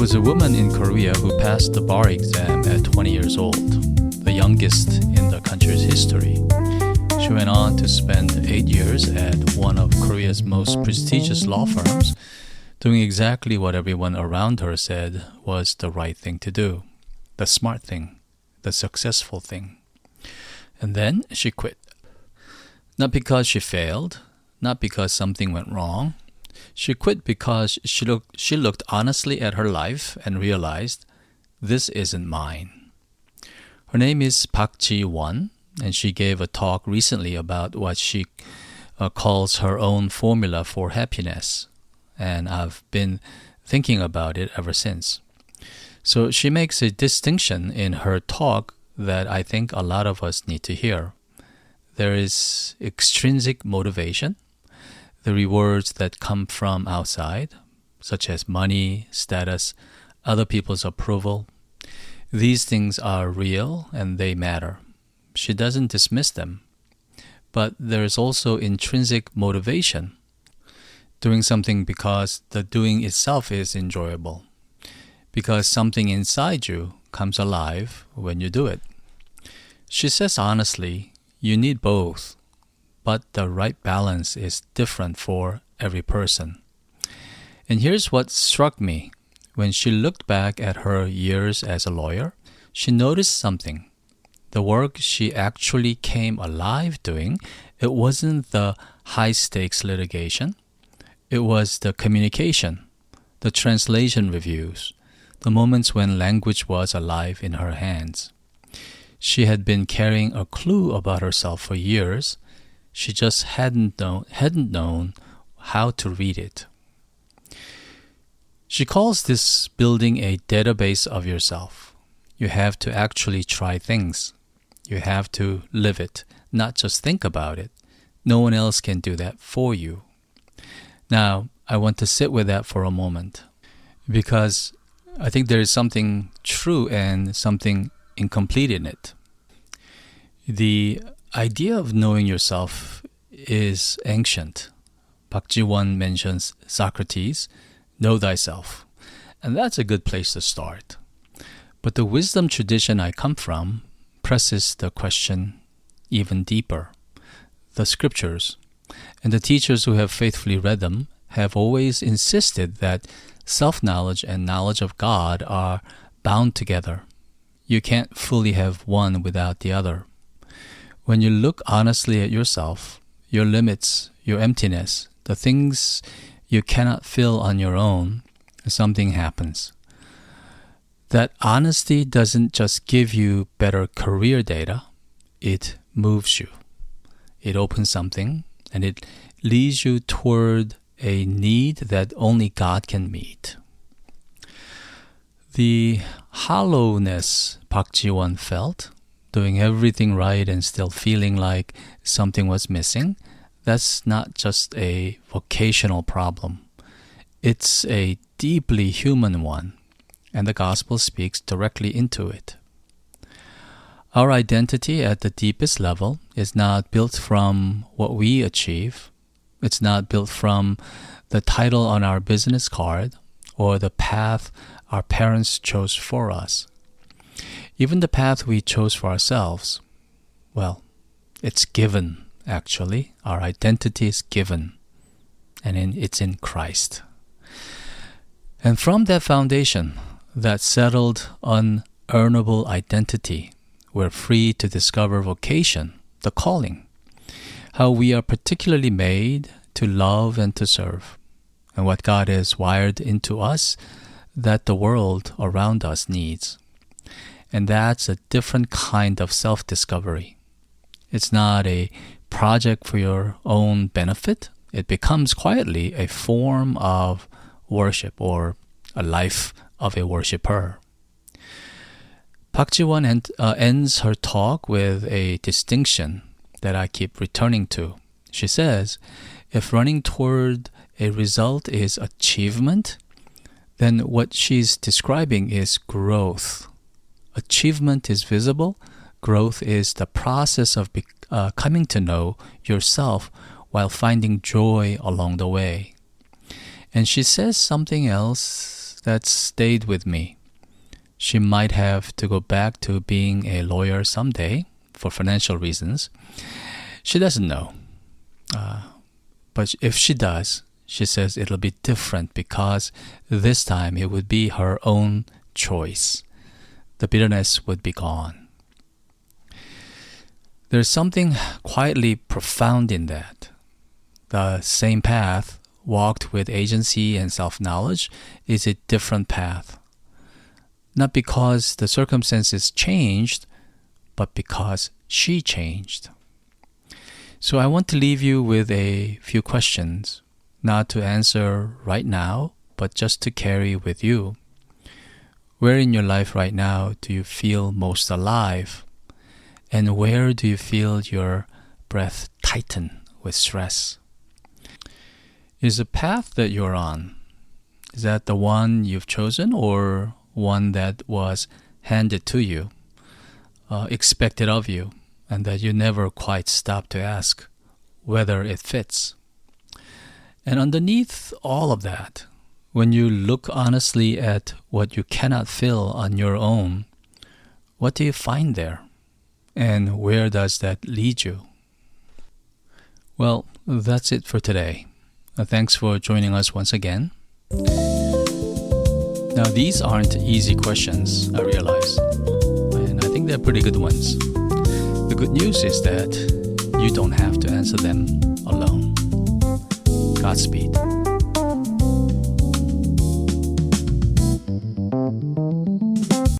was a woman in Korea who passed the bar exam at 20 years old, the youngest in the country's history. She went on to spend 8 years at one of Korea's most prestigious law firms, doing exactly what everyone around her said was the right thing to do, the smart thing, the successful thing. And then she quit. Not because she failed, not because something went wrong. She quit because she looked honestly at her life and realized, this isn't mine. Her name is Bakji-won, and she gave a talk recently about what she calls her own formula for happiness. And I've been thinking about it ever since. So she makes a distinction in her talk that I think a lot of us need to hear. There is extrinsic motivation, the rewards that come from outside, such as money, status, other people's approval. These things are real and they matter. She doesn't dismiss them. But there is also intrinsic motivation, doing something because the doing itself is enjoyable, because something inside you comes alive when you do it. She says honestly, you need both, but the right balance is different for every person. And here's what struck me. When she looked back at her years as a lawyer, she noticed something. The work she actually came alive doing, it wasn't the high-stakes litigation. It was the communication, the translation reviews, the moments when language was alive in her hands. She had been carrying a clue about herself for years. She just hadn't known how to read it. She calls this building a database of yourself. You have to actually try things. You have to live it, not just think about it. No one else can do that for you. Now, I want to sit with that for a moment because I think there is something true and something incomplete in it. The idea of knowing yourself is ancient. Bakji-won mentions Socrates, know thyself, and that's a good place to start. But the wisdom tradition I come from presses the question even deeper. The scriptures and the teachers who have faithfully read them have always insisted that self-knowledge and knowledge of God are bound together. You can't fully have one without the other. When you look honestly at yourself, your limits, your emptiness, the things you cannot fill on your own, something happens. That honesty doesn't just give you better career data, it moves you. It opens something and it leads you toward a need that only God can meet. The hollowness Bakji-won felt, doing everything right and still feeling like something was missing, that's not just a vocational problem. It's a deeply human one, and the gospel speaks directly into it. Our identity at the deepest level is not built from what we achieve. It's not built from the title on our business card or the path our parents chose for us. Even the path we chose for ourselves, well, it's given, actually. Our identity is given, and it's in Christ. And from that foundation, that settled, unearnable identity, we're free to discover vocation, the calling, how we are particularly made to love and to serve, and what God has wired into us that the world around us needs. And that's a different kind of self-discovery. It's not a project for your own benefit. It becomes quietly a form of worship or a life of a worshiper. Bakji-won ends her talk with a distinction that I keep returning to. She says, if running toward a result is achievement, then what she's describing is growth. Achievement is visible. Growth is the process of coming to know yourself while finding joy along the way. And she says something else that stayed with me. She might have to go back to being a lawyer someday for financial reasons. She doesn't know. But if she does, she says it'll be different because this time it would be her own choice. The bitterness would be gone. There's something quietly profound in that. The same path, walked with agency and self-knowledge, is a different path. Not because the circumstances changed, but because she changed. So I want to leave you with a few questions, not to answer right now, but just to carry with you. Where in your life right now do you feel most alive? And where do you feel your breath tighten with stress? Is the path that you're on, is that the one you've chosen or one that was handed to you, expected of you, and that you never quite stop to ask whether it fits? And underneath all of that, when you look honestly at what you cannot fill on your own, what do you find there? And where does that lead you? Well, that's it for today. Thanks for joining us once again. Now, these aren't easy questions, I realize, and I think they're pretty good ones. The good news is that you don't have to answer them alone. Godspeed.